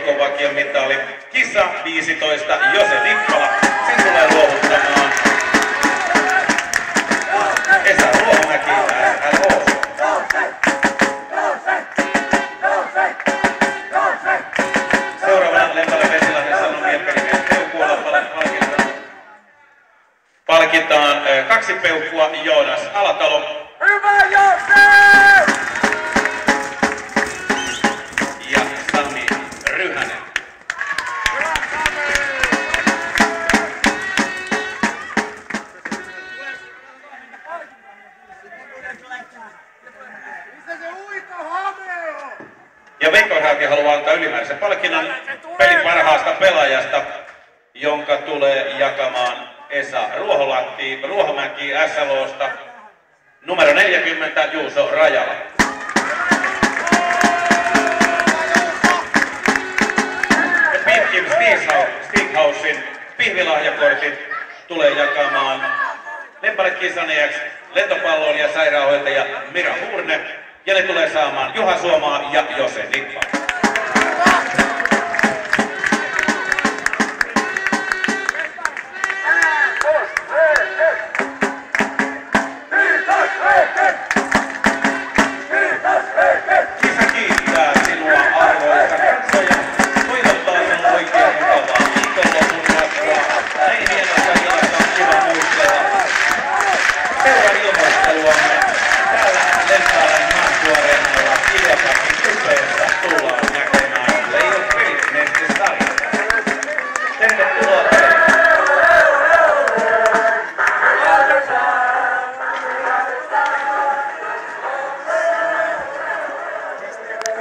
viikon vakion mitali. Kisa 15, Jose Nikkala. Sen tulee luovuttamaan Esa Ruohomäki SLO. Seuraavana Lempäälän Vesilahden Sanomien perimien peukuilla palkitaan 2 peukkua Joonas Alatalo. Hyvä Jose! Ja Sami Ryhänen. Hyvä Sami! Missä se uito Hameo? Ja Veikko Häki haluaa antaa ylimääräisen palkinnon pelin parhaasta pelaajasta, jonka tulee jakamaan Esa Ruohomäki SLOsta. Numero 40, Juuso Rajala. Pitkin Stighausin pihvilahjakortit tulee jakamaan Lempäälän kisaneeksi lentopalloilija ja sairaanhoitaja Mira Hurne. Ja ne tulee saamaan Juha Suomaa ja Jose Nikkala.